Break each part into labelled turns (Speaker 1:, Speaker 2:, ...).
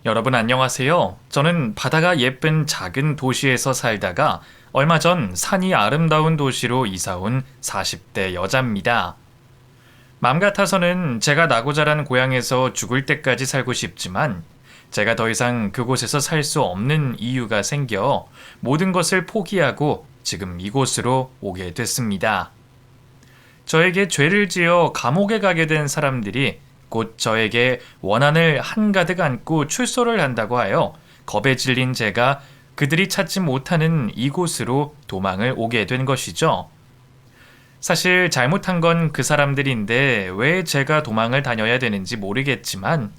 Speaker 1: 여러분 안녕하세요. 저는 바다가 예쁜 작은 도시에서 살다가 얼마 전 산이 아름다운 도시로 이사 온 40대 여자입니다. 맘 같아서는 제가 나고 자란 고향에서 죽을 때까지 살고 싶지만 제가 더 이상 그곳에서 살 수 없는 이유가 생겨 모든 것을 포기하고 지금 이곳으로 오게 됐습니다. 저에게 죄를 지어 감옥에 가게 된 사람들이 곧 저에게 원한을 한가득 안고 출소를 한다고 하여 겁에 질린 제가 그들이 찾지 못하는 이곳으로 도망을 오게 된 것이죠. 사실 잘못한 건 그 사람들인데 왜 제가 도망을 다녀야 되는지 모르겠지만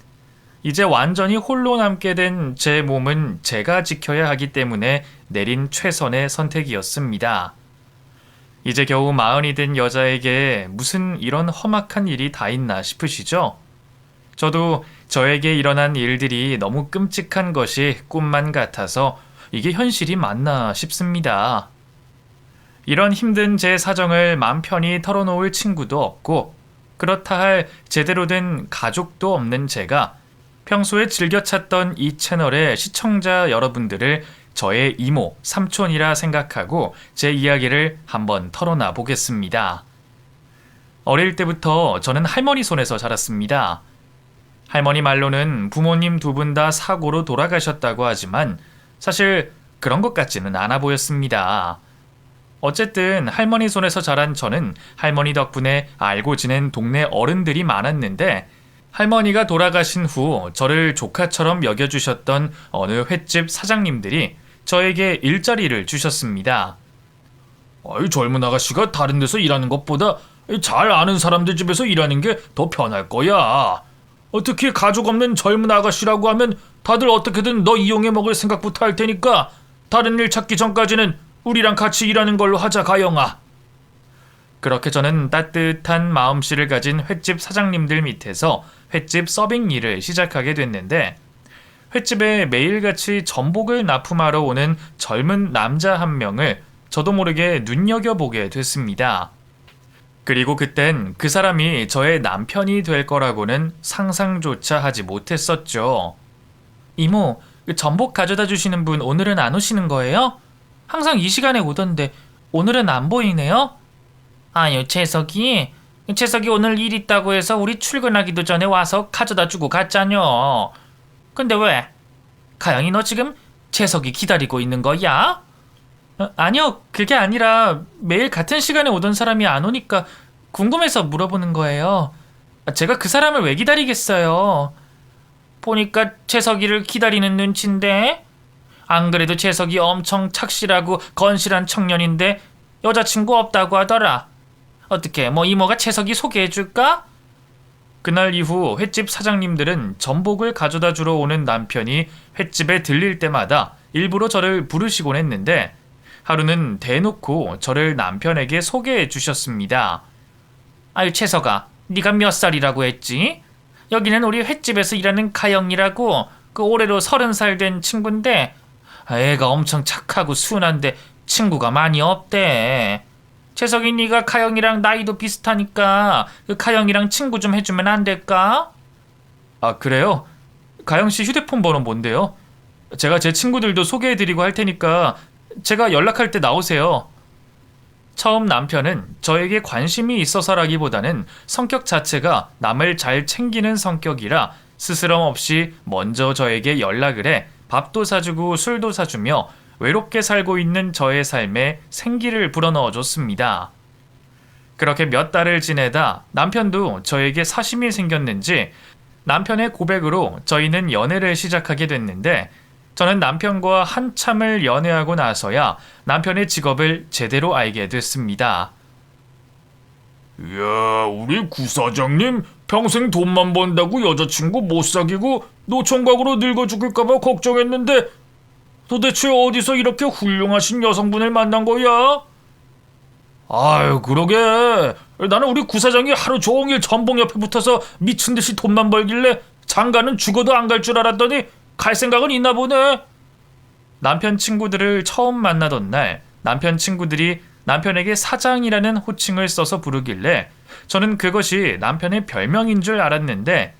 Speaker 1: 이제 완전히 홀로 남게 된 제 몸은 제가 지켜야 하기 때문에 내린 최선의 선택이었습니다. 이제 겨우 40이 된 여자에게 무슨 이런 험악한 일이 다 있나 싶으시죠? 저도 저에게 일어난 일들이 너무 끔찍한 것이 꿈만 같아서 이게 현실이 맞나 싶습니다. 이런 힘든 제 사정을 맘 편히 털어놓을 친구도 없고 그렇다 할 제대로 된 가족도 없는 제가 평소에 즐겨 찾던 이 채널의 시청자 여러분들을 저의 이모, 삼촌이라 생각하고 제 이야기를 한번 털어놔 보겠습니다. 어릴 때부터 저는 할머니 손에서 자랐습니다. 할머니 말로는 부모님 두 분 다 사고로 돌아가셨다고 하지만 사실 그런 것 같지는 않아 보였습니다. 어쨌든 할머니 손에서 자란 저는 할머니 덕분에 알고 지낸 동네 어른들이 많았는데 할머니가 돌아가신 후 저를 조카처럼 여겨주셨던 어느 횟집 사장님들이 저에게 일자리를 주셨습니다. 젊은 아가씨가 다른 데서 일하는 것보다 잘 아는 사람들 집에서 일하는 게 더 편할 거야. 특히 가족 없는 젊은 아가씨라고 하면 다들 어떻게든 너 이용해 먹을 생각부터 할 테니까 다른 일 찾기 전까지는 우리랑 같이 일하는 걸로 하자, 가영아. 그렇게 저는 따뜻한 마음씨를 가진 횟집 사장님들 밑에서 횟집 서빙 일을 시작하게 됐는데 횟집에 매일같이 전복을 납품하러 오는 젊은 남자 한 명을 저도 모르게 눈여겨보게 됐습니다. 그리고 그땐 그 사람이 저의 남편이 될 거라고는 상상조차 하지 못했었죠. 이모, 전복 가져다 주시는 분 오늘은 안 오시는 거예요? 항상 이 시간에 오던데 오늘은 안 보이네요? 아유, 채석이 오늘 일 있다고 해서 우리 출근하기도 전에 와서 가져다 주고 갔잖여. 근데 왜? 가영이 너 지금 채석이 기다리고 있는 거야? 아니요, 그게 아니라 매일 같은 시간에 오던 사람이 안 오니까 궁금해서 물어보는 거예요. 제가 그 사람을 왜 기다리겠어요? 보니까 채석이를 기다리는 눈치인데? 안 그래도 채석이 엄청 착실하고 건실한 청년인데 여자친구 없다고 하더라. 어떻게 이모가 채석이 소개해줄까? 그날 이후 횟집 사장님들은 전복을 가져다 주러 오는 남편이 횟집에 들릴 때마다 일부러 저를 부르시곤 했는데 하루는 대놓고 저를 남편에게 소개해 주셨습니다. 아유, 채석아, 네가 몇 살이라고 했지? 여기는 우리 횟집에서 일하는 가영이라고 그 올해로 30살 된 친구인데 애가 엄청 착하고 순한데 친구가 많이 없대. 채석이 네가 가영이랑 나이도 비슷하니까 그 가영이랑 친구 좀 해주면 안 될까? 아, 그래요? 가영씨 휴대폰 번호 뭔데요? 제가 제 친구들도 소개해드리고 할 테니까 제가 연락할 때 나오세요. 처음 남편은 저에게 관심이 있어서라기보다는 성격 자체가 남을 잘 챙기는 성격이라 스스럼 없이 먼저 저에게 연락을 해 밥도 사주고 술도 사주며 외롭게 살고 있는 저의 삶에 생기를 불어넣어 줬습니다. 그렇게 몇 달을 지내다 남편도 저에게 사심이 생겼는지 남편의 고백으로 저희는 연애를 시작하게 됐는데 저는 남편과 한참을 연애하고 나서야 남편의 직업을 제대로 알게 됐습니다.
Speaker 2: 이야, 우리 구사장님 평생 돈만 번다고 여자친구 못 사귀고 노총각으로 늙어 죽을까봐 걱정했는데 도대체 어디서 이렇게 훌륭하신 여성분을 만난 거야? 아유, 그러게. 나는 우리 구사장이 하루 종일 전복 옆에 붙어서 미친 듯이 돈만 벌길래 장가는 죽어도 안 갈 줄 알았더니 갈 생각은 있나 보네.
Speaker 1: 남편 친구들을 처음 만나던 날 남편 친구들이 남편에게 사장이라는 호칭을 써서 부르길래 저는 그것이 남편의 별명인 줄 알았는데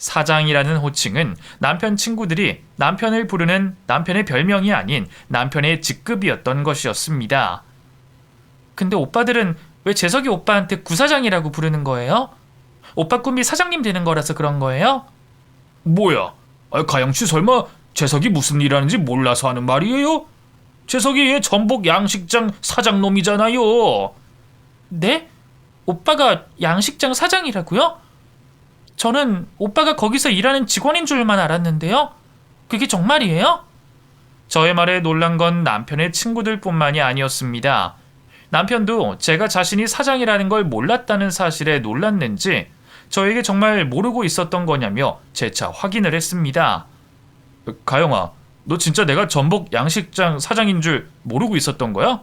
Speaker 1: 사장이라는 호칭은 남편 친구들이 남편을 부르는 남편의 별명이 아닌 남편의 직급이었던 것이었습니다. 근데 오빠들은 왜 재석이 오빠한테 구사장이라고 부르는 거예요? 오빠 꿈이 사장님 되는 거라서 그런 거예요?
Speaker 2: 뭐야? 가영씨 설마 재석이 무슨 일 하는지 몰라서 하는 말이에요? 재석이 얘 전복 양식장 사장놈이잖아요.
Speaker 1: 네? 오빠가 양식장 사장이라고요? 저는 오빠가 거기서 일하는 직원인 줄만 알았는데요. 그게 정말이에요? 저의 말에 놀란 건 남편의 친구들뿐만이 아니었습니다. 남편도 제가 자신이 사장이라는 걸 몰랐다는 사실에 놀랐는지 저에게 정말 모르고 있었던 거냐며 재차 확인을 했습니다. 가영아, 너 진짜 내가 전복 양식장 사장인 줄 모르고 있었던 거야?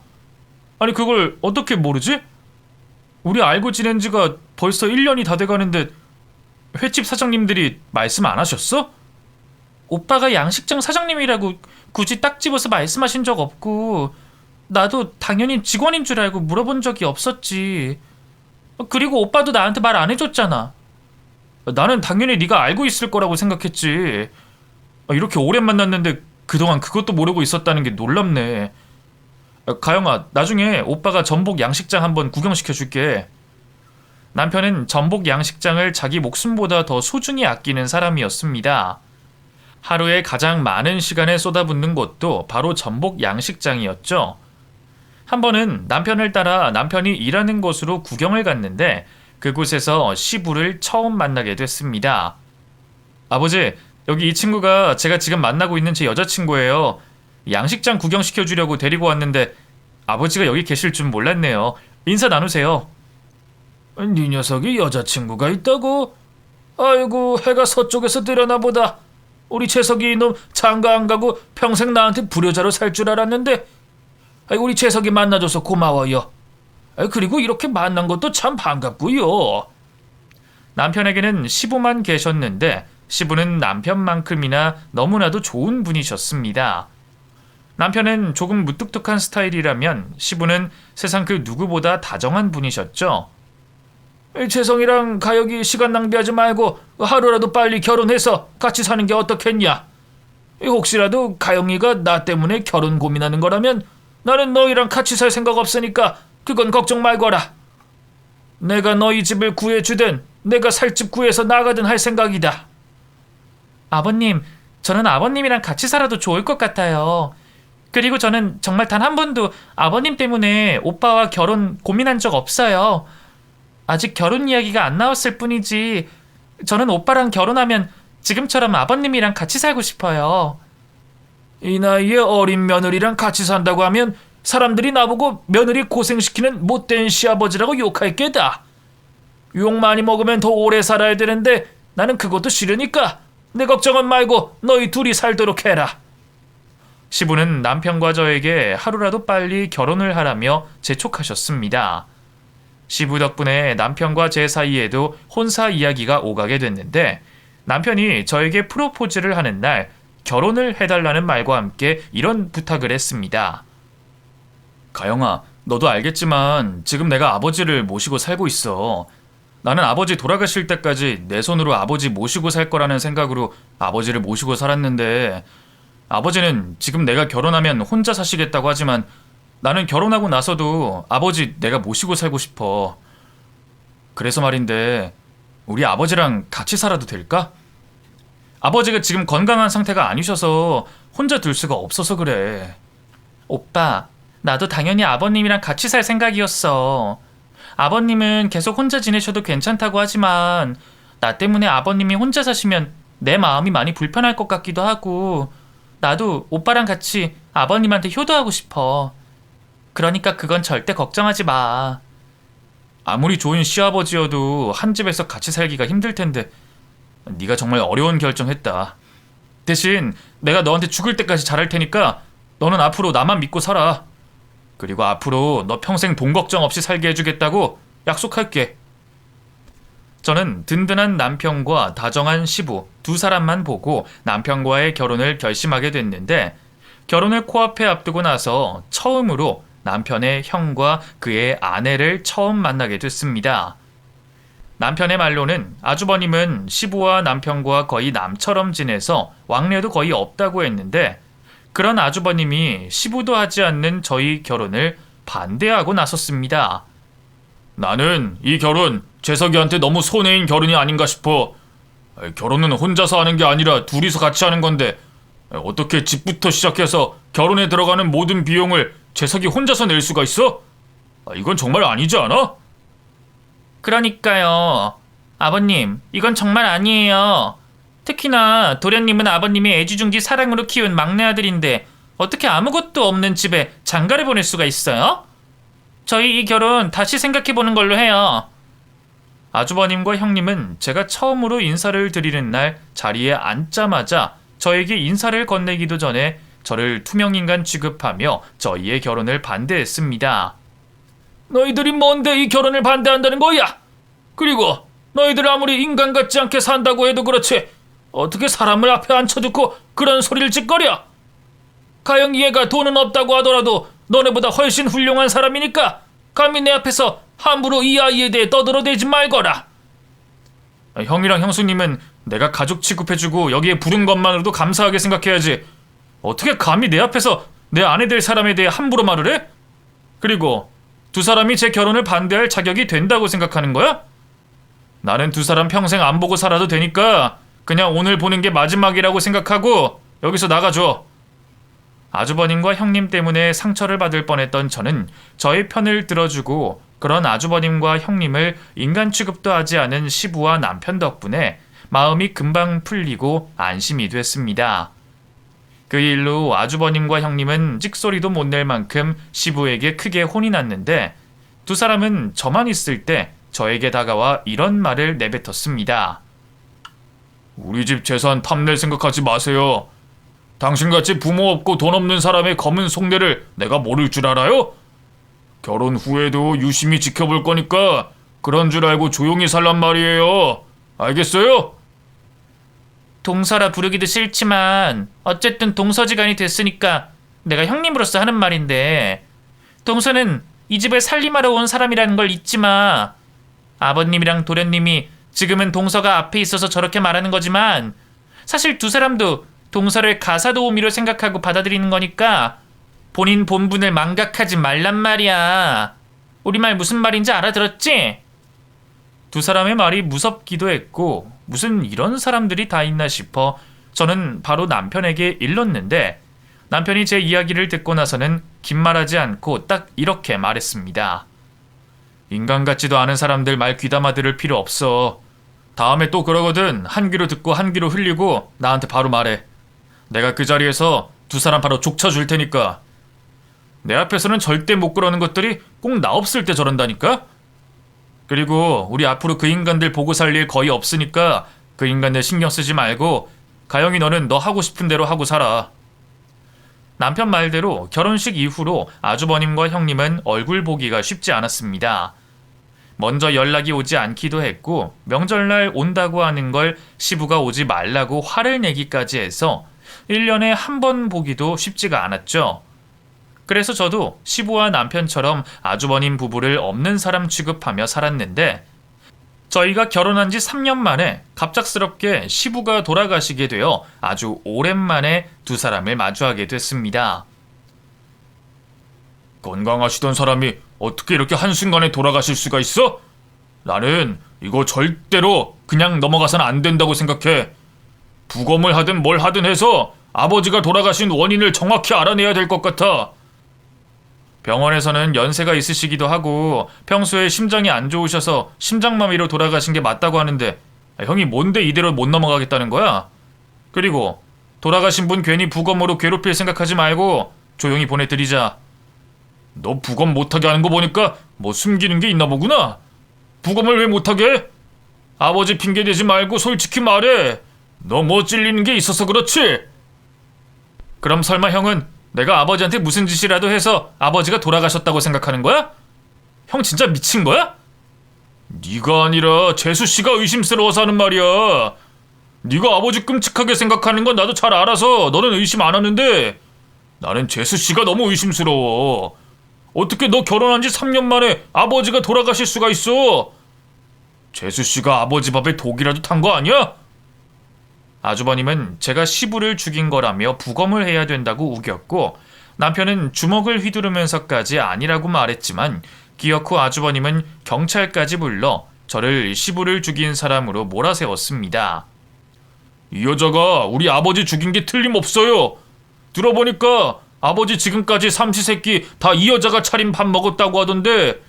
Speaker 1: 아니 그걸 어떻게 모르지? 우리 알고 지낸 지가 벌써 1년이 다 돼가는데 횟집 사장님들이 말씀 안 하셨어? 오빠가 양식장 사장님이라고 굳이 딱 집어서 말씀하신 적 없고 나도 당연히 직원인 줄 알고 물어본 적이 없었지. 그리고 오빠도 나한테 말 안 해줬잖아. 나는 당연히 네가 알고 있을 거라고 생각했지. 이렇게 오래 만났는데 그동안 그것도 모르고 있었다는 게 놀랍네. 가영아, 나중에 오빠가 전복 양식장 한번 구경시켜 줄게. 남편은 전복 양식장을 자기 목숨보다 더 소중히 아끼는 사람이었습니다. 하루에 가장 많은 시간을 쏟아붓는 곳도 바로 전복 양식장이었죠. 한 번은 남편을 따라 남편이 일하는 곳으로 구경을 갔는데 그곳에서 시부를 처음 만나게 됐습니다. 아버지, 여기 이 친구가 제가 지금 만나고 있는 제 여자친구예요. 양식장 구경시켜주려고 데리고 왔는데 아버지가 여기 계실 줄 몰랐네요. 인사 나누세요.
Speaker 2: 네 녀석이 여자친구가 있다고? 아이고, 해가 서쪽에서 뜨려나 보다. 우리 재석이 이놈 장가 안 가고 평생 나한테 불효자로 살 줄 알았는데 우리 재석이 만나줘서 고마워요. 그리고 이렇게 만난 것도 참 반갑고요.
Speaker 1: 남편에게는 시부만 계셨는데 시부는 남편만큼이나 너무나도 좋은 분이셨습니다. 남편은 조금 무뚝뚝한 스타일이라면 시부는 세상 그 누구보다 다정한 분이셨죠.
Speaker 2: 재성이랑 가혁이 시간 낭비하지 말고 하루라도 빨리 결혼해서 같이 사는 게 어떻겠냐. 혹시라도 가영이가 나 때문에 결혼 고민하는 거라면 나는 너희랑 같이 살 생각 없으니까 그건 걱정 말거라. 내가 너희 집을 구해주든 내가 살 집 구해서 나가든 할 생각이다.
Speaker 1: 아버님, 저는 아버님이랑 같이 살아도 좋을 것 같아요. 그리고 저는 정말 단 한 번도 아버님 때문에 오빠와 결혼 고민한 적 없어요. 아직 결혼 이야기가 안 나왔을 뿐이지 저는 오빠랑 결혼하면 지금처럼 아버님이랑 같이 살고 싶어요.
Speaker 2: 이 나이에 어린 며느리랑 같이 산다고 하면 사람들이 나보고 며느리 고생시키는 못된 시아버지라고 욕할 게다. 욕 많이 먹으면 더 오래 살아야 되는데 나는 그것도 싫으니까 내 걱정은 말고 너희 둘이 살도록 해라.
Speaker 1: 시부는 남편과 저에게 하루라도 빨리 결혼을 하라며 재촉하셨습니다. 시부 덕분에 남편과 제 사이에도 혼사 이야기가 오가게 됐는데 남편이 저에게 프로포즈를 하는 날 결혼을 해달라는 말과 함께 이런 부탁을 했습니다. 가영아, 너도 알겠지만 지금 내가 아버지를 모시고 살고 있어. 나는 아버지 돌아가실 때까지 내 손으로 아버지 모시고 살 거라는 생각으로 아버지를 모시고 살았는데 아버지는 지금 내가 결혼하면 혼자 사시겠다고 하지만 나는 결혼하고 나서도 아버지 내가 모시고 살고 싶어. 그래서 말인데 우리 아버지랑 같이 살아도 될까? 아버지가 지금 건강한 상태가 아니셔서 혼자 둘 수가 없어서 그래. 오빠, 나도 당연히 아버님이랑 같이 살 생각이었어. 아버님은 계속 혼자 지내셔도 괜찮다고 하지만 나 때문에 아버님이 혼자 사시면 내 마음이 많이 불편할 것 같기도 하고 나도 오빠랑 같이 아버님한테 효도하고 싶어. 그러니까 그건 절대 걱정하지 마. 아무리 좋은 시아버지여도 한 집에서 같이 살기가 힘들 텐데 네가 정말 어려운 결정했다. 대신 내가 너한테 죽을 때까지 잘할 테니까 너는 앞으로 나만 믿고 살아. 그리고 앞으로 너 평생 돈 걱정 없이 살게 해주겠다고 약속할게. 저는 든든한 남편과 다정한 시부 두 사람만 보고 남편과의 결혼을 결심하게 됐는데 결혼을 코앞에 앞두고 나서 처음으로 남편의 형과 그의 아내를 처음 만나게 됐습니다. 남편의 말로는 아주버님은 시부와 남편과 거의 남처럼 지내서 왕래도 거의 없다고 했는데 그런 아주버님이 시부도 하지 않는 저희 결혼을 반대하고 나섰습니다.
Speaker 2: 나는 이 결혼 재석이한테 너무 손해인 결혼이 아닌가 싶어. 결혼은 혼자서 하는 게 아니라 둘이서 같이 하는 건데 어떻게 집부터 시작해서 결혼에 들어가는 모든 비용을 재석이 혼자서 낼 수가 있어? 이건 정말 아니지 않아?
Speaker 1: 그러니까요. 아버님, 이건 정말 아니에요. 특히나 도련님은 아버님이 애지중지 사랑으로 키운 막내 아들인데 어떻게 아무것도 없는 집에 장가를 보낼 수가 있어요? 저희 이 결혼 다시 생각해보는 걸로 해요. 아주버님과 형님은 제가 처음으로 인사를 드리는 날 자리에 앉자마자 저에게 인사를 건네기도 전에 저를 투명인간 취급하며 저희의 결혼을 반대했습니다.
Speaker 2: 너희들이 뭔데 이 결혼을 반대한다는 거야? 그리고 너희들 아무리 인간 같지 않게 산다고 해도 그렇지 어떻게 사람을 앞에 앉혀두고 그런 소리를 짓거려? 가영 얘가 돈은 없다고 하더라도 너네보다 훨씬 훌륭한 사람이니까 감히 내 앞에서 함부로 이 아이에 대해 떠들어대지 말거라.
Speaker 1: 형이랑 형수님은 내가 가족 취급해주고 여기에 부른 것만으로도 감사하게 생각해야지. 어떻게 감히 내 앞에서 내 아내 될 사람에 대해 함부로 말을 해? 그리고 두 사람이 제 결혼을 반대할 자격이 된다고 생각하는 거야? 나는 두 사람 평생 안 보고 살아도 되니까 그냥 오늘 보는 게 마지막이라고 생각하고 여기서 나가줘. 아주버님과 형님 때문에 상처를 받을 뻔했던 저는 저의 편을 들어주고 그런 아주버님과 형님을 인간 취급도 하지 않은 시부와 남편 덕분에 마음이 금방 풀리고 안심이 됐습니다. 그 일로 아주버님과 형님은 찍소리도 못 낼 만큼 시부에게 크게 혼이 났는데 두 사람은 저만 있을 때 저에게 다가와 이런 말을 내뱉었습니다.
Speaker 2: 우리 집 재산 탐낼 생각하지 마세요. 당신같이 부모 없고 돈 없는 사람의 검은 속내를 내가 모를 줄 알아요? 결혼 후에도 유심히 지켜볼 거니까 그런 줄 알고 조용히 살란 말이에요. 알겠어요?
Speaker 1: 동서라 부르기도 싫지만 어쨌든 동서지간이 됐으니까 내가 형님으로서 하는 말인데 동서는 이 집을 살림하러 온 사람이라는 걸 잊지 마. 아버님이랑 도련님이 지금은 동서가 앞에 있어서 저렇게 말하는 거지만 사실 두 사람도 동서를 가사도우미로 생각하고 받아들이는 거니까 본인 본분을 망각하지 말란 말이야. 우리 말 무슨 말인지 알아들었지? 두 사람의 말이 무섭기도 했고 무슨 이런 사람들이 다 있나 싶어 저는 바로 남편에게 일렀는데 남편이 제 이야기를 듣고 나서는 긴 말하지 않고 딱 이렇게 말했습니다. 인간 같지도 않은 사람들 말 귀담아 들을 필요 없어. 다음에 또 그러거든 한 귀로 듣고 한 귀로 흘리고 나한테 바로 말해. 내가 그 자리에서 두 사람 바로 족쳐줄 테니까. 내 앞에서는 절대 못 그러는 것들이 꼭 나 없을 때 저런다니까? 그리고 우리 앞으로 그 인간들 보고 살 일 거의 없으니까 그 인간들 신경 쓰지 말고 가영이 너는 너 하고 싶은 대로 하고 살아. 남편 말대로 결혼식 이후로 아주버님과 형님은 얼굴 보기가 쉽지 않았습니다. 먼저 연락이 오지 않기도 했고 명절날 온다고 하는 걸 시부가 오지 말라고 화를 내기까지 해서 1년에 한 번 보기도 쉽지가 않았죠. 그래서 저도 시부와 남편처럼 아주버님 부부를 없는 사람 취급하며 살았는데 저희가 결혼한 지 3년 만에 갑작스럽게 시부가 돌아가시게 되어 아주 오랜만에 두 사람을 마주하게 됐습니다.
Speaker 2: 건강하시던 사람이 어떻게 이렇게 한순간에 돌아가실 수가 있어? 나는 이거 절대로 그냥 넘어가서는 안 된다고 생각해. 부검을 하든 뭘 하든 해서 아버지가 돌아가신 원인을 정확히 알아내야 될 것 같아. 병원에서는 연세가 있으시기도 하고 평소에 심장이 안 좋으셔서 심장마비로 돌아가신 게 맞다고 하는데 형이 뭔데 이대로 못 넘어가겠다는 거야? 그리고 돌아가신 분 괜히 부검으로 괴롭힐 생각하지 말고 조용히 보내드리자. 너 부검 못하게 하는 거 보니까 뭐 숨기는 게 있나 보구나. 부검을 왜 못하게 해? 아버지 핑계대지 말고 솔직히 말해. 너 뭐 찔리는 게 있어서 그렇지?
Speaker 1: 그럼 설마 형은 내가 아버지한테 무슨 짓이라도 해서 아버지가 돌아가셨다고 생각하는 거야? 형 진짜 미친 거야?
Speaker 2: 네가 아니라 재수씨가 의심스러워서 하는 말이야. 네가 아버지 끔찍하게 생각하는 건 나도 잘 알아서 너는 의심 안 하는데 나는 재수씨가 너무 의심스러워. 어떻게 너 결혼한 지 3년 만에 아버지가 돌아가실 수가 있어? 재수 씨가 아버지 밥에 독이라도 탄 거 아니야?
Speaker 1: 아주버님은 제가 시부를 죽인 거라며 부검을 해야 된다고 우겼고, 남편은 주먹을 휘두르면서까지 아니라고 말했지만 기어후 아주버님은 경찰까지 불러 저를 시부를 죽인 사람으로 몰아세웠습니다.
Speaker 2: 이 여자가 우리 아버지 죽인 게 틀림없어요. 들어보니까 아버지 지금까지 삼시세끼 다 이 여자가 차린 밥 먹었다고 하던데,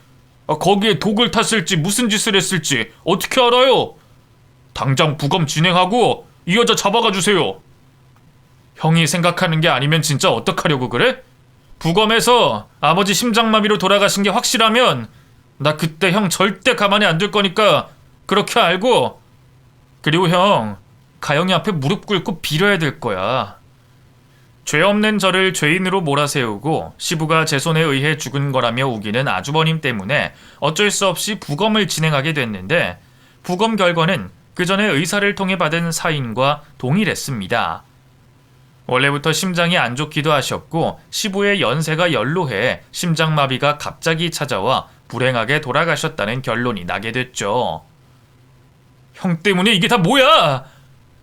Speaker 2: 거기에 독을 탔을지 무슨 짓을 했을지 어떻게 알아요? 당장 부검 진행하고 이 여자 잡아가 주세요.
Speaker 1: 형이 생각하는 게 아니면 진짜 어떡하려고 그래? 부검해서 아버지 심장마비로 돌아가신 게 확실하면 나 그때 형 절대 가만히 안 둘 거니까 그렇게 알고. 그리고 형, 가영이 앞에 무릎 꿇고 빌어야 될 거야. 죄 없는 저를 죄인으로 몰아세우고 시부가 제 손에 의해 죽은 거라며 우기는 아주버님 때문에 어쩔 수 없이 부검을 진행하게 됐는데, 부검 결과는 그 전에 의사를 통해 받은 사인과 동일했습니다. 원래부터 심장이 안 좋기도 하셨고 시부의 연세가 연로해 심장마비가 갑자기 찾아와 불행하게 돌아가셨다는 결론이 나게 됐죠. 형 때문에 이게 다 뭐야?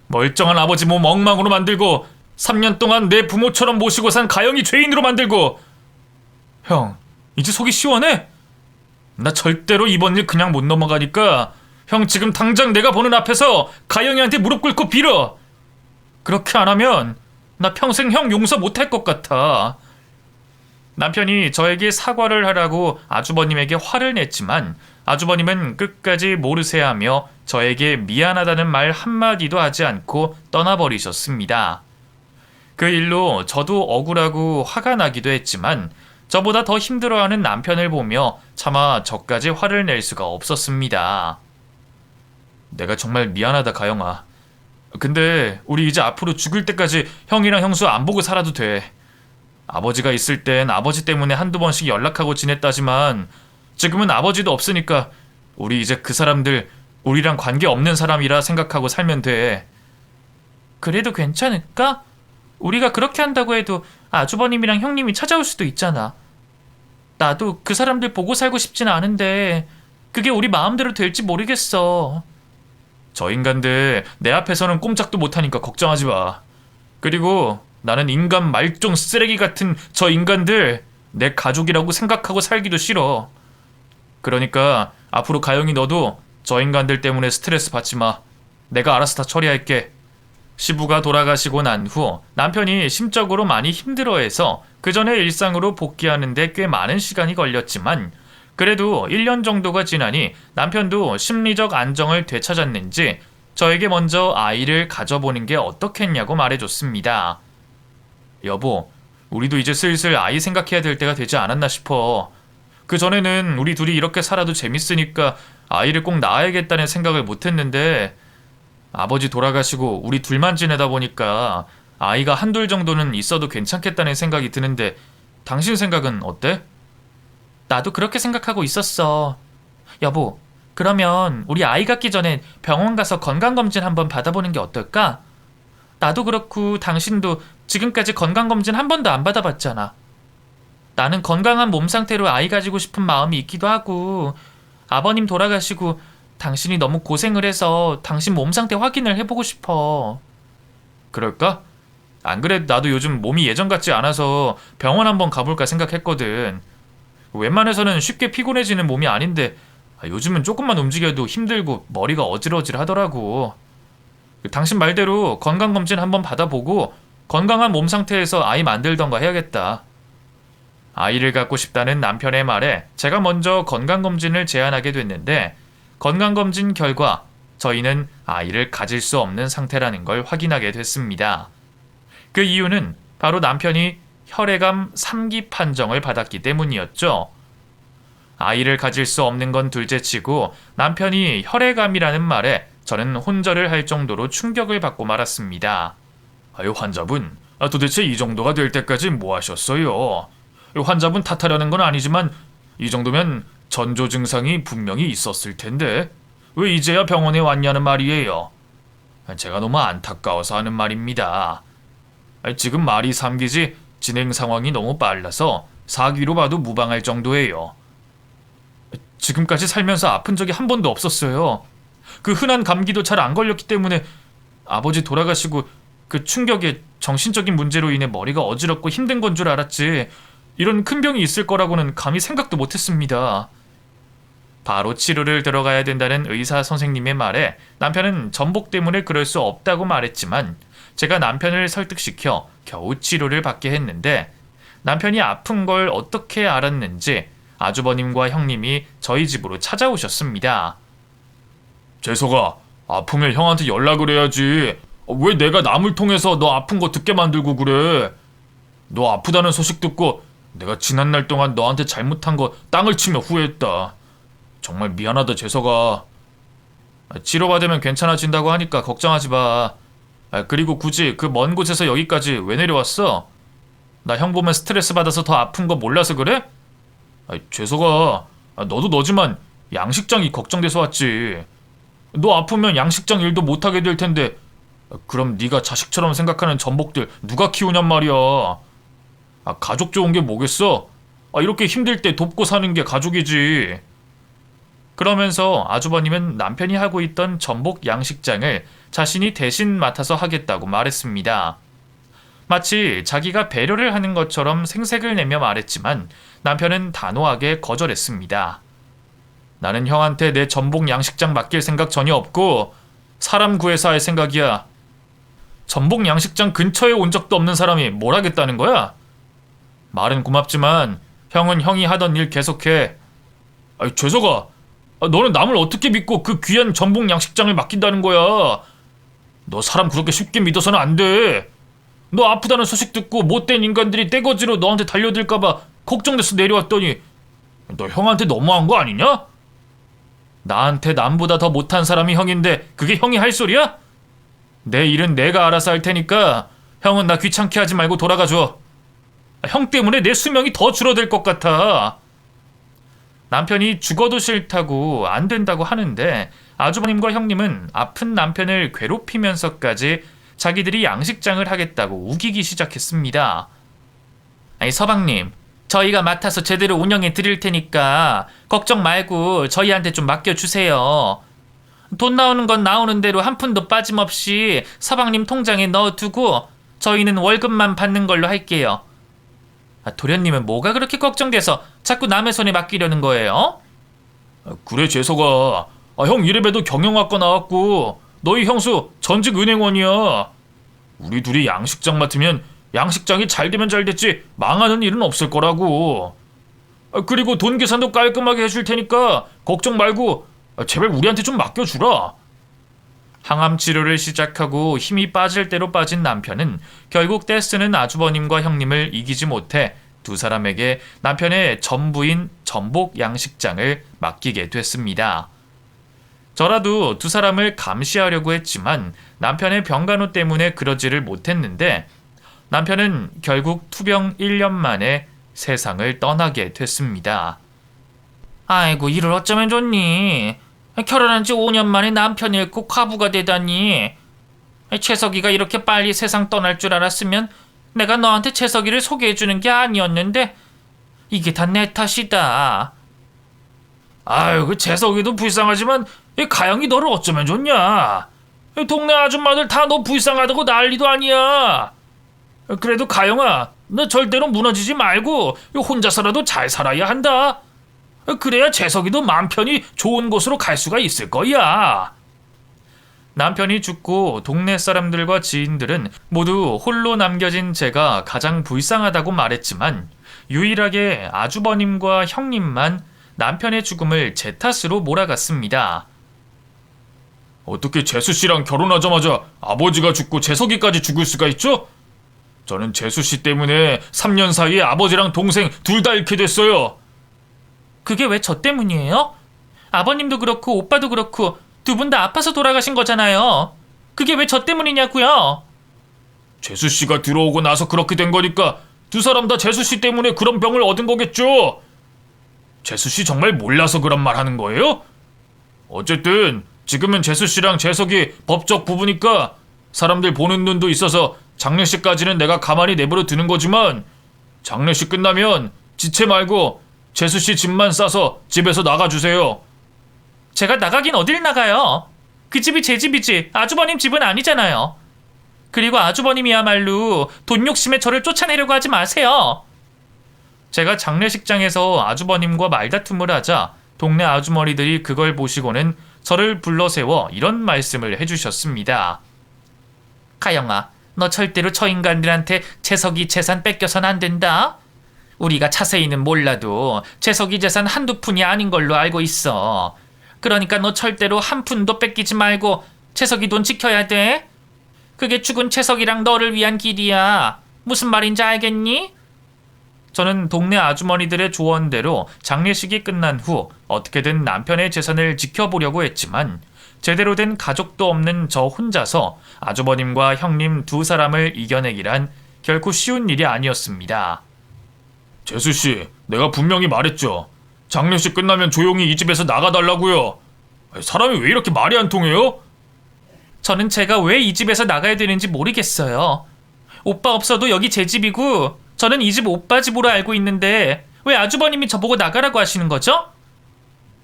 Speaker 1: 멀쩡한 아버지 몸 엉망으로 만들고 3년 동안 내 부모처럼 모시고 산 가영이 죄인으로 만들고. 형, 이제 속이 시원해? 나 절대로 이번 일 그냥 못 넘어가니까 형 지금 당장 내가 보는 앞에서 가영이한테 무릎 꿇고 빌어. 그렇게 안 하면 나 평생 형 용서 못할 것 같아. 남편이 저에게 사과를 하라고 아주버님에게 화를 냈지만 아주버님은 끝까지 모르세하며 저에게 미안하다는 말 한마디도 하지 않고 떠나버리셨습니다. 그 일로 저도 억울하고 화가 나기도 했지만 저보다 더 힘들어하는 남편을 보며 차마 저까지 화를 낼 수가 없었습니다. 내가 정말 미안하다, 가영아. 근데 우리 이제 앞으로 죽을 때까지 형이랑 형수 안 보고 살아도 돼. 아버지가 있을 땐 아버지 때문에 한두 번씩 연락하고 지냈다지만 지금은 아버지도 없으니까 우리 이제 그 사람들 우리랑 관계 없는 사람이라 생각하고 살면 돼. 그래도 괜찮을까? 우리가 그렇게 한다고 해도 아주버님이랑 형님이 찾아올 수도 있잖아. 나도 그 사람들 보고 살고 싶진 않은데 그게 우리 마음대로 될지 모르겠어. 저 인간들 내 앞에서는 꼼짝도 못하니까 걱정하지 마. 그리고 나는 인간 말종 쓰레기 같은 저 인간들 내 가족이라고 생각하고 살기도 싫어. 그러니까 앞으로 가영이 너도 저 인간들 때문에 스트레스 받지 마. 내가 알아서 다 처리할게. 시부가 돌아가시고 난 후 남편이 심적으로 많이 힘들어해서 그 전에 일상으로 복귀하는데 꽤 많은 시간이 걸렸지만 그래도 1년 정도가 지나니 남편도 심리적 안정을 되찾았는지 저에게 먼저 아이를 가져보는 게 어떻겠냐고 말해줬습니다. 여보, 우리도 이제 슬슬 아이 생각해야 될 때가 되지 않았나 싶어. 그 전에는 우리 둘이 이렇게 살아도 재밌으니까 아이를 꼭 낳아야겠다는 생각을 못했는데 아버지 돌아가시고 우리 둘만 지내다 보니까 아이가 한둘 정도는 있어도 괜찮겠다는 생각이 드는데 당신 생각은 어때? 나도 그렇게 생각하고 있었어. 여보, 그러면 우리 아이 갖기 전에 병원 가서 건강검진 한번 받아보는 게 어떨까? 나도 그렇고 당신도 지금까지 건강검진 한 번도 안 받아봤잖아. 나는 건강한 몸 상태로 아이 가지고 싶은 마음이 있기도 하고 아버님 돌아가시고 당신이 너무 고생을 해서 당신 몸 상태 확인을 해보고 싶어. 그럴까? 안 그래도 나도 요즘 몸이 예전 같지 않아서 병원 한번 가볼까 생각했거든. 웬만해서는 쉽게 피곤해지는 몸이 아닌데 요즘은 조금만 움직여도 힘들고 머리가 어질어질 하더라고. 당신 말대로 건강검진 한번 받아보고 건강한 몸 상태에서 아이 만들던가 해야겠다. 아이를 갖고 싶다는 남편의 말에 제가 먼저 건강검진을 제안하게 됐는데 건강검진 결과 저희는 아이를 가질 수 없는 상태라는 걸 확인하게 됐습니다. 그 이유는 바로 남편이 혈액암 3기 판정을 받았기 때문이었죠. 아이를 가질 수 없는 건 둘째치고 남편이 혈액암이라는 말에 저는 혼절을 할 정도로 충격을 받고 말았습니다. 아유, 환자분, 도대체 이 정도가 될 때까지 뭐 하셨어요? 환자분 탓하려는 건 아니지만 이 정도면 전조 증상이 분명히 있었을 텐데 왜 이제야 병원에 왔냐는 말이에요. 제가 너무 안타까워서 하는 말입니다. 지금 말이 3기지 진행 상황이 너무 빨라서 4기로 봐도 무방할 정도예요. 지금까지 살면서 아픈 적이 한 번도 없었어요. 그 흔한 감기도 잘 안 걸렸기 때문에 아버지 돌아가시고 그 충격에 정신적인 문제로 인해 머리가 어지럽고 힘든 건 줄 알았지 이런 큰 병이 있을 거라고는 감히 생각도 못했습니다. 바로 치료를 들어가야 된다는 의사 선생님의 말에 남편은 전복 때문에 그럴 수 없다고 말했지만 제가 남편을 설득시켜 겨우 치료를 받게 했는데 남편이 아픈 걸 어떻게 알았는지 아주버님과 형님이 저희 집으로 찾아오셨습니다.
Speaker 2: 재석아, 아프면 형한테 연락을 해야지. 왜 내가 남을 통해서 너 아픈 거 듣게 만들고 그래? 너 아프다는 소식 듣고 내가 지난날 동안 너한테 잘못한 거 땅을 치며 후회했다. 정말 미안하다, 재석아.
Speaker 1: 치료받으면 괜찮아진다고 하니까 걱정하지 마. 그리고 굳이 그 먼 곳에서 여기까지 왜 내려왔어? 나 형 보면 스트레스 받아서 더 아픈 거 몰라서 그래?
Speaker 2: 재석아, 너도 너지만 양식장이 걱정돼서 왔지. 너 아프면 양식장 일도 못하게 될 텐데 그럼 네가 자식처럼 생각하는 전복들 누가 키우냔 말이야. 가족 좋은 게 뭐겠어? 이렇게 힘들 때 돕고 사는 게 가족이지.
Speaker 1: 그러면서 아주버님은 남편이 하고 있던 전복 양식장을 자신이 대신 맡아서 하겠다고 말했습니다. 마치 자기가 배려를 하는 것처럼 생색을 내며 말했지만 남편은 단호하게 거절했습니다. 나는 형한테 내 전복 양식장 맡길 생각 전혀 없고 사람 구해서 할 생각이야. 전복 양식장 근처에 온 적도 없는 사람이 뭘 하겠다는 거야? 말은 고맙지만 형은 형이 하던 일 계속해.
Speaker 2: 재석아, 너는 남을 어떻게 믿고 그 귀한 전복 양식장을 맡긴다는 거야? 너 사람 그렇게 쉽게 믿어서는 안 돼. 너 아프다는 소식 듣고 못된 인간들이 떼거지로 너한테 달려들까봐 걱정돼서 내려왔더니 너 형한테 너무한 거 아니냐?
Speaker 1: 나한테 남보다 더 못한 사람이 형인데 그게 형이 할 소리야? 내 일은 내가 알아서 할 테니까 형은 나 귀찮게 하지 말고 돌아가줘. 형 때문에 내 수명이 더 줄어들 것 같아. 남편이 죽어도 싫다고 안 된다고 하는데 아주버님과 형님은 아픈 남편을 괴롭히면서까지 자기들이 양식장을 하겠다고 우기기 시작했습니다. 서방님, 저희가 맡아서 제대로 운영해 드릴 테니까 걱정 말고 저희한테 좀 맡겨주세요. 돈 나오는 건 나오는 대로 한 푼도 빠짐없이 서방님 통장에 넣어두고 저희는 월급만 받는 걸로 할게요. 도련님은 뭐가 그렇게 걱정돼서 자꾸 남의 손에 맡기려는 거예요?
Speaker 2: 그래, 재석아. 형 이래봬도 경영학과 나왔고 너희 형수 전직 은행원이야. 우리 둘이 양식장 맡으면 양식장이 잘 되면 잘 됐지 망하는 일은 없을 거라고. 그리고 돈 계산도 깔끔하게 해줄 테니까 걱정 말고 제발 우리한테 좀 맡겨주라.
Speaker 1: 항암 치료를 시작하고 힘이 빠질 대로 빠진 남편은 결국 떼쓰는 아주버님과 형님을 이기지 못해 두 사람에게 남편의 전부인 전복 양식장을 맡기게 됐습니다. 저라도 두 사람을 감시하려고 했지만 남편의 병간호 때문에 그러지를 못했는데 남편은 결국 투병 1년 만에 세상을 떠나게 됐습니다. 아이고, 이를 어쩌면 좋니? 결혼한 지 5년 만에 남편이 잃고 과부가 되다니. 채석이가 이렇게 빨리 세상 떠날 줄 알았으면 내가 너한테 채석이를 소개해주는 게 아니었는데 이게 다 내 탓이다.
Speaker 2: 아유, 그 채석이도 불쌍하지만 이 가영이 너를 어쩌면 좋냐? 이 동네 아줌마들 다 너 불쌍하다고 난리도 아니야. 그래도 가영아, 너 절대로 무너지지 말고 혼자서라도 잘 살아야 한다. 그래야 재석이도 맘 편히 좋은 곳으로 갈 수가 있을 거야. 남편이 죽고 동네 사람들과 지인들은 모두 홀로 남겨진 제가 가장 불쌍하다고 말했지만 유일하게 아주버님과 형님만 남편의 죽음을 제 탓으로 몰아갔습니다. 어떻게 재수씨랑 결혼하자마자 아버지가 죽고 재석이까지 죽을 수가 있죠? 저는 재수씨 때문에 3년 사이에 아버지랑 동생 둘 다 잃게 됐어요.
Speaker 1: 그게 왜 저 때문이에요? 아버님도 그렇고 오빠도 그렇고 두 분 다 아파서 돌아가신 거잖아요. 그게 왜 저 때문이냐고요?
Speaker 2: 재수씨가 들어오고 나서 그렇게 된 거니까 두 사람 다 재수씨 때문에 그런 병을 얻은 거겠죠? 재수씨 정말 몰라서 그런 말 하는 거예요? 어쨌든 지금은 재수씨랑 재석이 법적 부부니까 사람들 보는 눈도 있어서 장례식까지는 내가 가만히 내버려 두는 거지만 장례식 끝나면 지체 말고 재수씨 짐만 싸서 집에서 나가주세요.
Speaker 1: 제가 나가긴 어딜 나가요? 그 집이 제 집이지 아주버님 집은 아니잖아요. 그리고 아주버님이야말로 돈 욕심에 저를 쫓아내려고 하지 마세요. 제가 장례식장에서 아주버님과 말다툼을 하자 동네 아주머니들이 그걸 보시고는 저를 불러세워 이런 말씀을 해주셨습니다. 가영아, 너 절대로 저 인간들한테 채석이 재산 뺏겨선 안 된다. 우리가 자세히는 몰라도 채석이 재산 한두 푼이 아닌 걸로 알고 있어. 그러니까 너 절대로 한 푼도 뺏기지 말고 채석이 돈 지켜야 돼. 그게 죽은 채석이랑 너를 위한 길이야. 무슨 말인지 알겠니? 저는 동네 아주머니들의 조언대로 장례식이 끝난 후 어떻게든 남편의 재산을 지켜보려고 했지만 제대로 된 가족도 없는 저 혼자서 아주버님과 형님 두 사람을 이겨내기란 결코 쉬운 일이 아니었습니다.
Speaker 2: 재수씨, 내가 분명히 말했죠. 장례식 끝나면 조용히 이 집에서 나가달라고요. 사람이 왜 이렇게 말이 안 통해요?
Speaker 1: 저는 제가 왜 이 집에서 나가야 되는지 모르겠어요. 오빠 없어도 여기 제 집이고 저는 이 집 오빠 집으로 알고 있는데 왜 아주버님이 저보고 나가라고 하시는 거죠?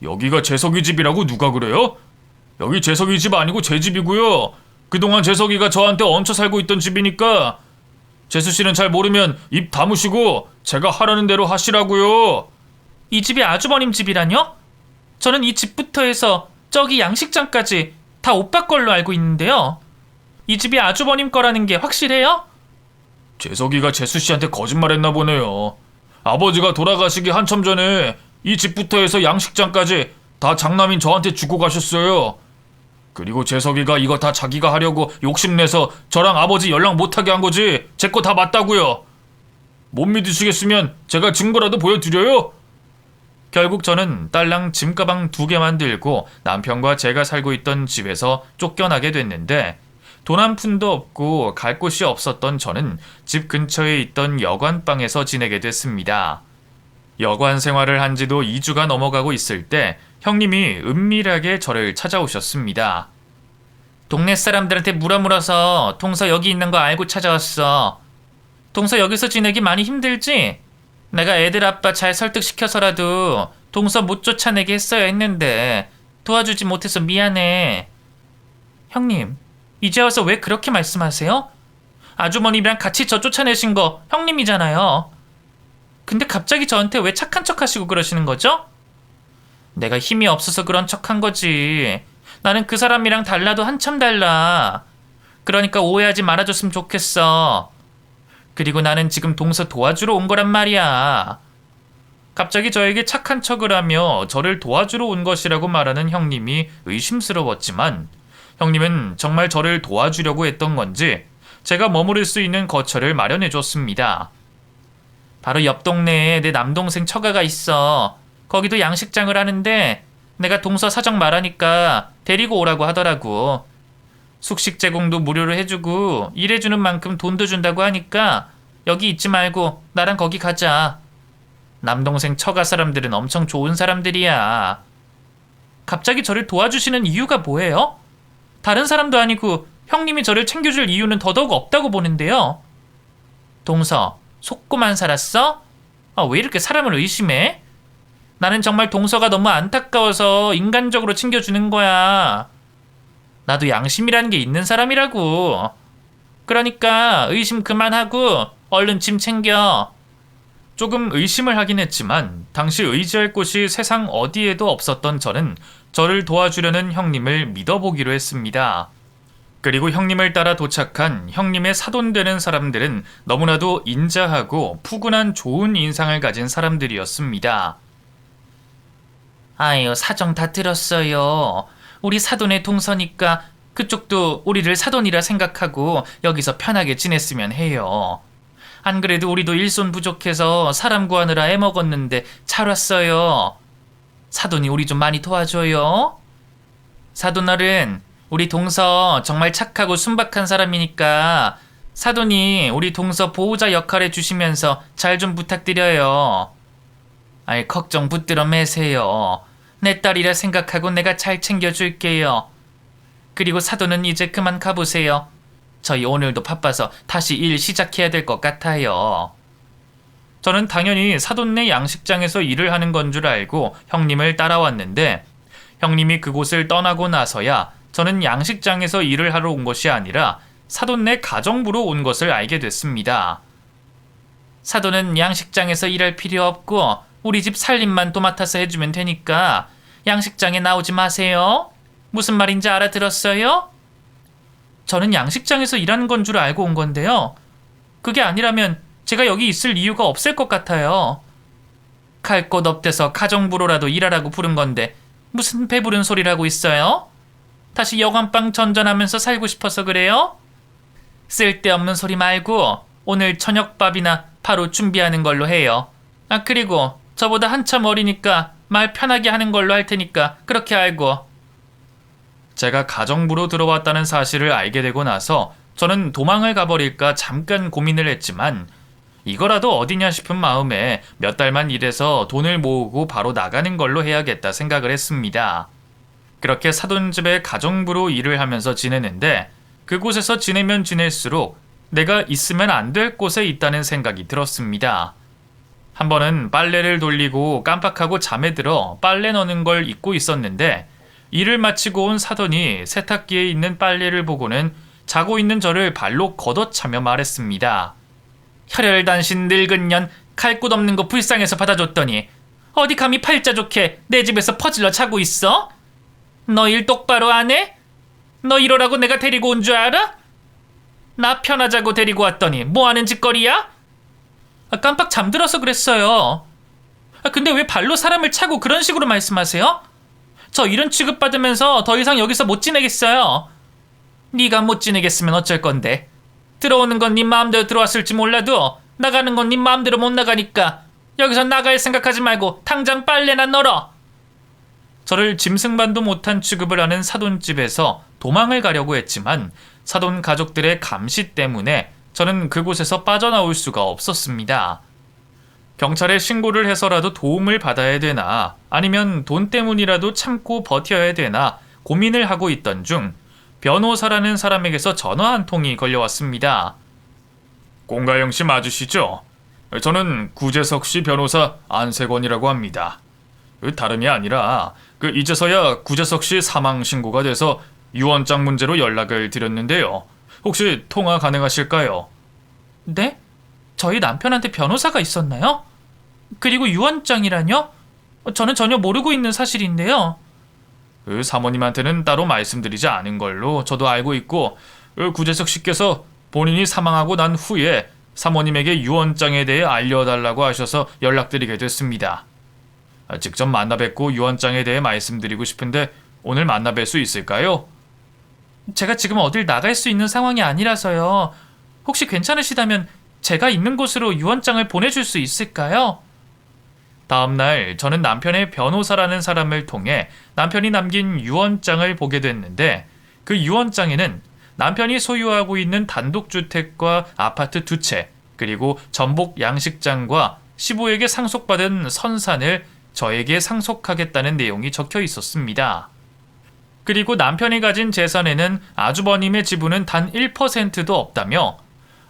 Speaker 2: 여기가 재석이 집이라고 누가 그래요? 여기 재석이 집 아니고 제 집이고요. 그동안 재석이가 저한테 얹혀 살고 있던 집이니까 재수씨는 잘 모르면 입 다무시고 제가 하라는 대로 하시라고요.
Speaker 1: 이 집이 아주버님 집이라뇨? 저는 이 집부터 해서 저기 양식장까지 다 오빠 걸로 알고 있는데요. 이 집이 아주버님 거라는 게 확실해요?
Speaker 2: 재석이가 재수씨한테 거짓말했나 보네요. 아버지가 돌아가시기 한참 전에 이 집부터 해서 양식장까지 다 장남인 저한테 주고 가셨어요. 그리고 재석이가 이거 다 자기가 하려고 욕심내서 저랑 아버지 연락 못하게 한 거지 제 거 다 맞다고요. 못 믿으시겠으면 제가 증거라도 보여드려요?
Speaker 1: 결국 저는 딸랑 짐가방 2개만 들고 남편과 제가 살고 있던 집에서 쫓겨나게 됐는데 돈 한 푼도 없고 갈 곳이 없었던 저는 집 근처에 있던 여관방에서 지내게 됐습니다. 여관 생활을 한 지도 2주가 넘어가고 있을 때 형님이 은밀하게 저를 찾아오셨습니다. 동네 사람들한테 물어서 동서 여기 있는 거 알고 찾아왔어. 동서 여기서 지내기 많이 힘들지? 내가 애들 아빠 잘 설득시켜서라도 동서 못 쫓아내게 했어야 했는데 도와주지 못해서 미안해. 형님, 이제 와서 왜 그렇게 말씀하세요? 아주머님이랑 같이 저 쫓아내신 거 형님이잖아요. 근데 갑자기 저한테 왜 착한 척 하시고 그러시는 거죠? 내가 힘이 없어서 그런 척 한 거지. 나는 그 사람이랑 달라도 한참 달라. 그러니까 오해하지 말아줬으면 좋겠어. 그리고 나는 지금 동서 도와주러 온 거란 말이야. 갑자기 저에게 착한 척을 하며 저를 도와주러 온 것이라고 말하는 형님이 의심스러웠지만 형님은 정말 저를 도와주려고 했던 건지 제가 머무를 수 있는 거처를 마련해 줬습니다. 바로 옆 동네에 내 남동생 처가가 있어. 거기도 양식장을 하는데 내가 동서 사정 말하니까 데리고 오라고 하더라고. 숙식 제공도 무료로 해주고 일해주는 만큼 돈도 준다고 하니까 여기 있지 말고 나랑 거기 가자. 남동생 처가 사람들은 엄청 좋은 사람들이야. 갑자기 저를 도와주시는 이유가 뭐예요? 다른 사람도 아니고 형님이 저를 챙겨줄 이유는 더더욱 없다고 보는데요. 동서, 속고만 살았어? 왜 이렇게 사람을 의심해? 나는 정말 동서가 너무 안타까워서 인간적으로 챙겨주는 거야. 나도 양심이라는 게 있는 사람이라고. 그러니까 의심 그만하고 얼른 짐 챙겨. 조금 의심을 하긴 했지만 당시 의지할 곳이 세상 어디에도 없었던 저는 저를 도와주려는 형님을 믿어보기로 했습니다. 그리고 형님을 따라 도착한 형님의 사돈되는 사람들은 너무나도 인자하고 푸근한 좋은 인상을 가진 사람들이었습니다. 아유, 사정 다 들었어요. 우리 사돈의 동서니까 그쪽도 우리를 사돈이라 생각하고 여기서 편하게 지냈으면 해요. 안 그래도 우리도 일손 부족해서 사람 구하느라 애먹었는데 잘 왔어요. 사돈이 우리 좀 많이 도와줘요. 사돈어른, 우리 동서 정말 착하고 순박한 사람이니까 사돈이 우리 동서 보호자 역할 해주시면서 잘 좀 부탁드려요. 아이, 걱정 붙들어 매세요. 내 딸이라 생각하고 내가 잘 챙겨줄게요. 그리고 사돈은 이제 그만 가보세요. 저희 오늘도 바빠서 다시 일 시작해야 될 것 같아요. 저는 당연히 사돈네 양식장에서 일을 하는 건 줄 알고 형님을 따라왔는데 형님이 그곳을 떠나고 나서야 저는 양식장에서 일을 하러 온 것이 아니라 사돈네 가정부로 온 것을 알게 됐습니다. 사돈은 양식장에서 일할 필요 없고 우리 집 살림만 도맡아서 해주면 되니까 양식장에 나오지 마세요. 무슨 말인지 알아들었어요? 저는 양식장에서 일하는 건 줄 알고 온 건데요. 그게 아니라면 제가 여기 있을 이유가 없을 것 같아요. 갈 곳 없대서 가정부로라도 일하라고 부른 건데 무슨 배부른 소리라고 있어요? 다시 여관방 전전하면서 살고 싶어서 그래요? 쓸데없는 소리 말고 오늘 저녁밥이나 바로 준비하는 걸로 해요. 아, 그리고 저보다 한참 어리니까 말 편하게 하는 걸로 할 테니까 그렇게 알고. 제가 가정부로 들어왔다는 사실을 알게 되고 나서 저는 도망을 가버릴까 잠깐 고민을 했지만 이거라도 어디냐 싶은 마음에 몇 달만 일해서 돈을 모으고 바로 나가는 걸로 해야겠다 생각을 했습니다. 그렇게 사돈집에 가정부로 일을 하면서 지내는데 그곳에서 지내면 지낼수록 내가 있으면 안 될 곳에 있다는 생각이 들었습니다. 한 번은 빨래를 돌리고 깜빡하고 잠에 들어 빨래 넣는 걸 잊고 있었는데 일을 마치고 온 사돈이 세탁기에 있는 빨래를 보고는 자고 있는 저를 발로 걷어차며 말했습니다. 혈혈단신 늙은 년 갈 곳 없는 거 불쌍해서 받아줬더니 어디 감히 팔자 좋게 내 집에서 퍼질러 자고 있어? 너 일 똑바로 안 해? 너 이러라고 내가 데리고 온 줄 알아? 나 편하자고 데리고 왔더니 뭐하는 짓거리야? 깜빡 잠들어서 그랬어요. 근데 왜 발로 사람을 차고 그런 식으로 말씀하세요? 저 이런 취급받으면서 더 이상 여기서 못 지내겠어요. 네가 못 지내겠으면 어쩔 건데. 들어오는 건 네 마음대로 들어왔을지 몰라도 나가는 건 네 마음대로 못 나가니까 여기서 나갈 생각하지 말고 당장 빨래나 널어. 저를 짐승반도 못한 취급을 하는 사돈집에서 도망을 가려고 했지만 사돈 가족들의 감시 때문에 저는 그곳에서 빠져나올 수가 없었습니다. 경찰에 신고를 해서라도 도움을 받아야 되나 아니면 돈 때문이라도 참고 버텨야 되나 고민을 하고 있던 중 변호사라는 사람에게서 전화 한 통이 걸려왔습니다.
Speaker 2: 공가영 씨 맞으시죠? 저는 구재석 씨 변호사 안세권이라고 합니다. 다름이 아니라 이제서야 구재석 씨 사망 신고가 돼서 유언장 문제로 연락을 드렸는데요. 혹시 통화 가능하실까요?
Speaker 1: 네? 저희 남편한테 변호사가 있었나요? 그리고 유언장이라뇨? 저는 전혀 모르고 있는 사실인데요.
Speaker 2: 사모님한테는 따로 말씀드리지 않은 걸로 저도 알고 있고 구재석 씨께서 본인이 사망하고 난 후에 사모님에게 유언장에 대해 알려달라고 하셔서 연락드리게 됐습니다. 직접 만나 뵙고 유언장에 대해 말씀드리고 싶은데 오늘 만나 뵐 수 있을까요?
Speaker 1: 제가 지금 어딜 나갈 수 있는 상황이 아니라서요. 혹시 괜찮으시다면 제가 있는 곳으로 유언장을 보내줄 수 있을까요? 다음날 저는 남편의 변호사라는 사람을 통해 남편이 남긴 유언장을 보게 됐는데 그 유언장에는 남편이 소유하고 있는 단독주택과 아파트 2채 그리고 전복 양식장과 시부에게 상속받은 선산을 저에게 상속하겠다는 내용이 적혀 있었습니다. 그리고 남편이 가진 재산에는 아주버님의 지분은 단 1%도 없다며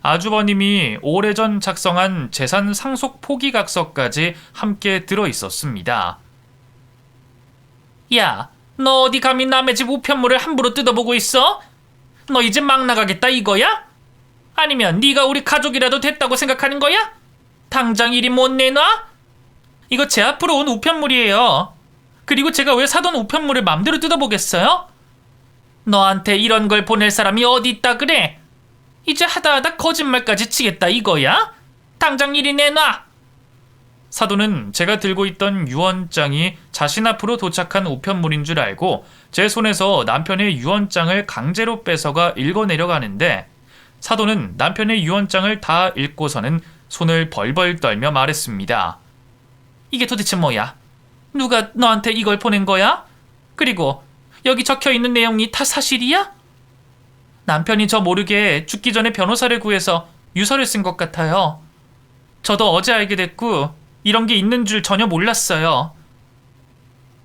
Speaker 1: 아주버님이 오래전 작성한 재산 상속 포기각서까지 함께 들어있었습니다. 야, 너 어디 감히 남의 집 우편물을 함부로 뜯어보고 있어? 너 이제 막 나가겠다 이거야? 아니면 네가 우리 가족이라도 됐다고 생각하는 거야? 당장 이리 못 내놔? 이거 제 앞으로 온 우편물이에요. 그리고 제가 왜 사돈 우편물을 맘대로 뜯어보겠어요? 너한테 이런 걸 보낼 사람이 어디 있다 그래? 이제 하다하다 거짓말까지 치겠다 이거야? 당장 이리 내놔! 사돈은 제가 들고 있던 유언장이 자신 앞으로 도착한 우편물인 줄 알고 제 손에서 남편의 유언장을 강제로 뺏어가 읽어내려가는데 사돈은 남편의 유언장을 다 읽고서는 손을 벌벌 떨며 말했습니다. 이게 도대체 뭐야? 누가 너한테 이걸 보낸 거야? 그리고 여기 적혀있는 내용이 다 사실이야? 남편이 저 모르게 죽기 전에 변호사를 구해서 유서를 쓴 것 같아요. 저도 어제 알게 됐고 이런 게 있는 줄 전혀 몰랐어요.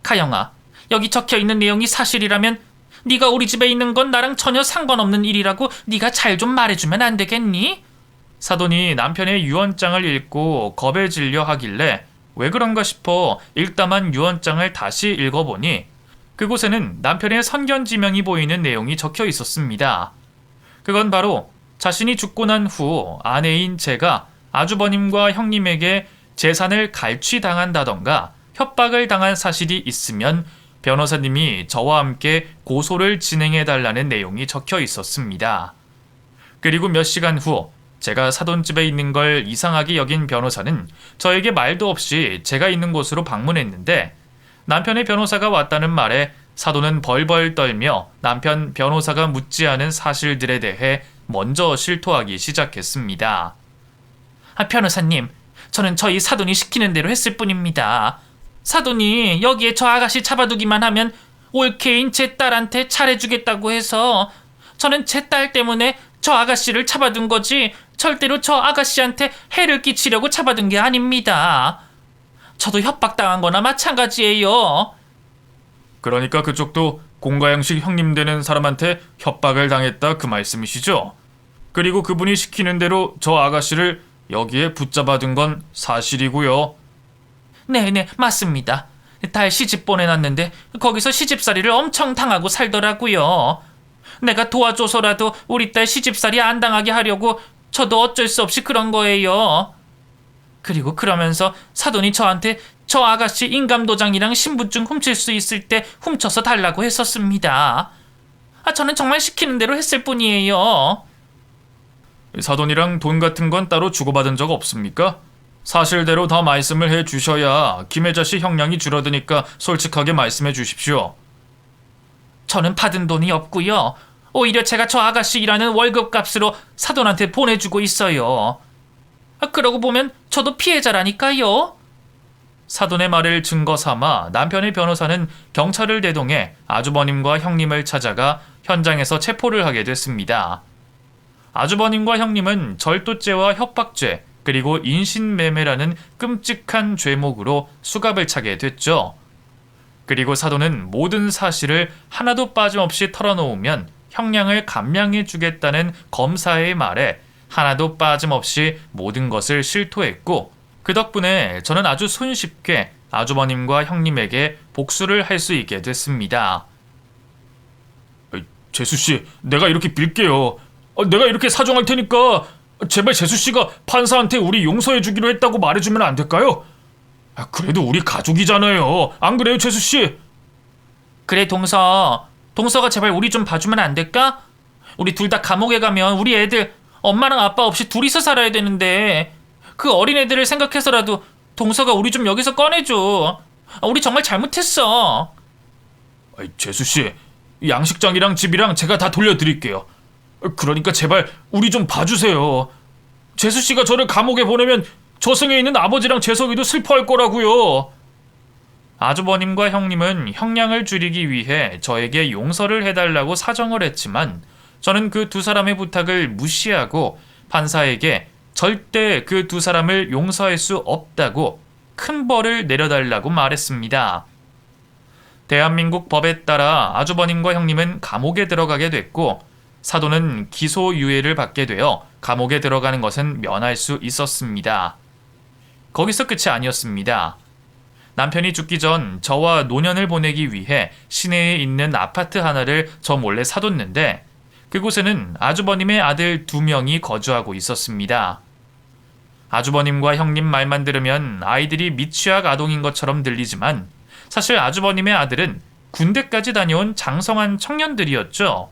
Speaker 1: 가영아, 여기 적혀있는 내용이 사실이라면 네가 우리 집에 있는 건 나랑 전혀 상관없는 일이라고 네가 잘 좀 말해주면 안 되겠니? 사돈이 남편의 유언장을 읽고 겁에 질려 하길래 왜 그런가 싶어 읽다만 유언장을 다시 읽어보니 그곳에는 남편의 선견지명이 보이는 내용이 적혀 있었습니다. 그건 바로 자신이 죽고 난 후 아내인 제가 아주버님과 형님에게 재산을 갈취당한다던가 협박을 당한 사실이 있으면 변호사님이 저와 함께 고소를 진행해달라는 내용이 적혀 있었습니다. 그리고 몇 시간 후 제가 사돈집에 있는 걸 이상하게 여긴 변호사는 저에게 말도 없이 제가 있는 곳으로 방문했는데 남편의 변호사가 왔다는 말에 사돈은 벌벌 떨며 남편 변호사가 묻지 않은 사실들에 대해 먼저 실토하기 시작했습니다. 변호사님, 저는 저희 사돈이 시키는 대로 했을 뿐입니다. 사돈이 여기에 저 아가씨 잡아두기만 하면 올케인 제 딸한테 잘해주겠다고 해서 저는 제 딸 때문에 저 아가씨를 잡아둔 거지 절대로 저 아가씨한테 해를 끼치려고 잡아둔 게 아닙니다. 저도 협박당한 거나 마찬가지예요.
Speaker 2: 그러니까 그쪽도 공가양식 형님 되는 사람한테 협박을 당했다 그 말씀이시죠? 그리고 그분이 시키는 대로 저 아가씨를 여기에 붙잡아둔 건 사실이고요.
Speaker 1: 네네, 맞습니다. 딸 시집 보내놨는데 거기서 시집살이를 엄청 당하고 살더라고요. 내가 도와줘서라도 우리 딸 시집살이 안 당하게 하려고 저도 어쩔 수 없이 그런 거예요. 그리고 그러면서 사돈이 저한테 저 아가씨 인감도장이랑 신분증 훔칠 수 있을 때 훔쳐서 달라고 했었습니다. 저는 정말 시키는 대로 했을 뿐이에요.
Speaker 2: 사돈이랑 돈 같은 건 따로 주고받은 적 없습니까? 사실대로 다 말씀을 해 주셔야 김혜자 씨 형량이 줄어드니까 솔직하게 말씀해 주십시오.
Speaker 1: 저는 받은 돈이 없고요. 오히려 제가 저 아가씨 일하는 월급 값으로 사돈한테 보내주고 있어요. 그러고 보면 저도 피해자라니까요. 사돈의 말을 증거 삼아 남편의 변호사는 경찰을 대동해 아주버님과 형님을 찾아가 현장에서 체포를 하게 됐습니다. 아주버님과 형님은 절도죄와 협박죄 그리고 인신매매라는 끔찍한 죄목으로 수갑을 차게 됐죠. 그리고 사돈은 모든 사실을 하나도 빠짐없이 털어놓으면 형량을 감량해 주겠다는 검사의 말에 하나도 빠짐없이 모든 것을 실토했고 그 덕분에 저는 아주 손쉽게 아주버님과 형님에게 복수를 할 수 있게 됐습니다.
Speaker 2: 재수씨, 내가 이렇게 빌게요. 내가 이렇게 사정할 테니까 제발 재수씨가 판사한테 우리 용서해 주기로 했다고 말해주면 안 될까요? 그래도 우리 가족이잖아요. 안 그래요, 재수씨?
Speaker 1: 그래, 동서가 제발 우리 좀 봐주면 안 될까? 우리 둘 다 감옥에 가면 우리 애들 엄마랑 아빠 없이 둘이서 살아야 되는데 그 어린애들을 생각해서라도 동서가 우리 좀 여기서 꺼내줘. 우리 정말 잘못했어.
Speaker 2: 재수씨, 양식장이랑 집이랑 제가 다 돌려드릴게요. 그러니까 제발 우리 좀 봐주세요. 재수씨가 저를 감옥에 보내면 저승에 있는 아버지랑 재석이도 슬퍼할 거라고요.
Speaker 1: 아주버님과 형님은 형량을 줄이기 위해 저에게 용서를 해달라고 사정을 했지만 저는 그 두 사람의 부탁을 무시하고 판사에게 절대 그 두 사람을 용서할 수 없다고 큰 벌을 내려달라고 말했습니다. 대한민국 법에 따라 아주버님과 형님은 감옥에 들어가게 됐고 사돈은 기소유예를 받게 되어 감옥에 들어가는 것은 면할 수 있었습니다. 거기서 끝이 아니었습니다. 남편이 죽기 전 저와 노년을 보내기 위해 시내에 있는 아파트 하나를 저 몰래 사뒀는데 그곳에는 아주버님의 아들 2명이 거주하고 있었습니다. 아주버님과 형님 말만 들으면 아이들이 미취학 아동인 것처럼 들리지만 사실 아주버님의 아들은 군대까지 다녀온 장성한 청년들이었죠.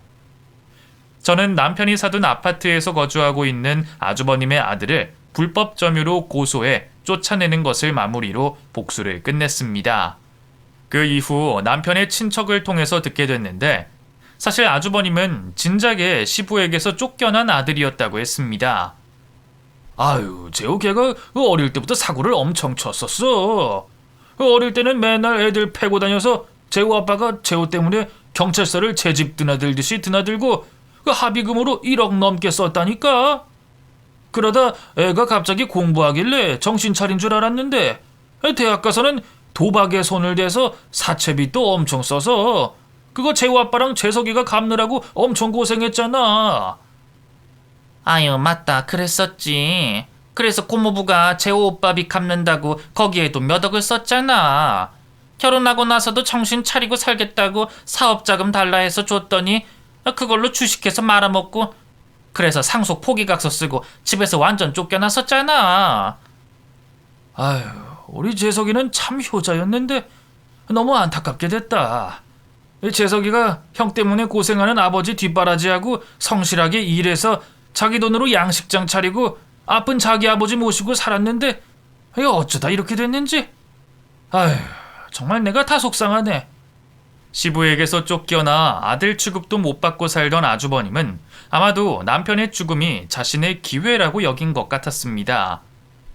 Speaker 1: 저는 남편이 사둔 아파트에서 거주하고 있는 아주버님의 아들을 불법 점유로 고소해 쫓아내는 것을 마무리로 복수를 끝냈습니다. 그 이후 남편의 친척을 통해서 듣게 됐는데 사실 아주버님은 진작에 시부에게서 쫓겨난 아들이었다고 했습니다.
Speaker 2: 아유, 재호 걔가 어릴 때부터 사고를 엄청 쳤었어. 어릴 때는 맨날 애들 패고 다녀서 재호 아빠가 재호 때문에 경찰서를 제 집 드나들듯이 드나들고 그 합의금으로 1억 넘게 썼다니까. 그러다 애가 갑자기 공부하길래 정신 차린 줄 알았는데 대학 가서는 도박에 손을 대서 사채빚도 엄청 써서 그거 재호 아빠랑 재석이가 갚느라고 엄청 고생했잖아.
Speaker 1: 아유, 맞다. 그랬었지. 그래서 고모부가 재호 오빠 빚 갚는다고 거기에도 몇 억을 썼잖아.
Speaker 3: 결혼하고 나서도 정신 차리고 살겠다고 사업자금 달라 해서 줬더니 그걸로 주식해서 말아먹고 그래서 상속 포기각서 쓰고 집에서 완전 쫓겨났었잖아.
Speaker 2: 아휴, 우리 재석이는 참 효자였는데 너무 안타깝게 됐다. 이 재석이가 형 때문에 고생하는 아버지 뒷바라지하고 성실하게 일해서 자기 돈으로 양식장 차리고 아픈 자기 아버지 모시고 살았는데 이게 어쩌다 이렇게 됐는지. 아휴, 정말 내가 다 속상하네.
Speaker 1: 시부에게서 쫓겨나 아들 취급도 못 받고 살던 아주버님은 아마도 남편의 죽음이 자신의 기회라고 여긴 것 같았습니다.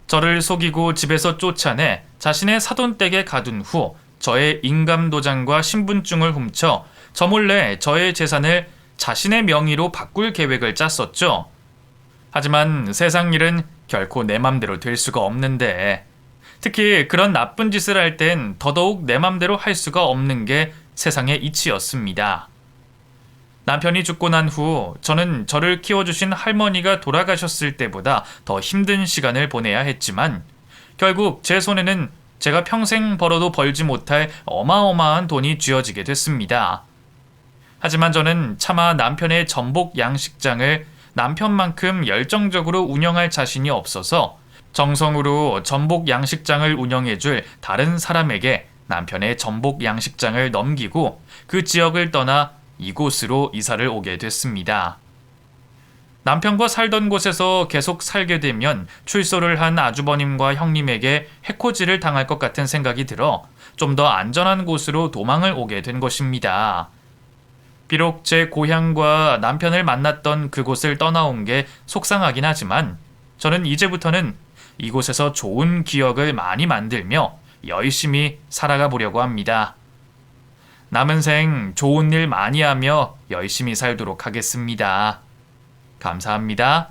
Speaker 1: 저를 속이고 집에서 쫓아내 자신의 사돈댁에 가둔 후 저의 인감도장과 신분증을 훔쳐 저 몰래 저의 재산을 자신의 명의로 바꿀 계획을 짰었죠. 하지만 세상 일은 결코 내 맘대로 될 수가 없는데, 특히 그런 나쁜 짓을 할 땐 더더욱 내 맘대로 할 수가 없는 게 세상의 이치였습니다. 남편이 죽고 난 후 저는 저를 키워주신 할머니가 돌아가셨을 때보다 더 힘든 시간을 보내야 했지만 결국 제 손에는 제가 평생 벌어도 벌지 못할 어마어마한 돈이 쥐어지게 됐습니다. 하지만 저는 차마 남편의 전복 양식장을 남편만큼 열정적으로 운영할 자신이 없어서 정성으로 전복 양식장을 운영해줄 다른 사람에게 남편의 전복 양식장을 넘기고 그 지역을 떠나 이곳으로 이사를 오게 됐습니다. 남편과 살던 곳에서 계속 살게 되면 출소를 한 아주버님과 형님에게 해코지를 당할 것 같은 생각이 들어 좀 더 안전한 곳으로 도망을 오게 된 것입니다. 비록 제 고향과 남편을 만났던 그곳을 떠나온 게 속상하긴 하지만 저는 이제부터는 이곳에서 좋은 기억을 많이 만들며 열심히 살아가 보려고 합니다. 남은 생 좋은 일 많이 하며 열심히 살도록 하겠습니다. 감사합니다.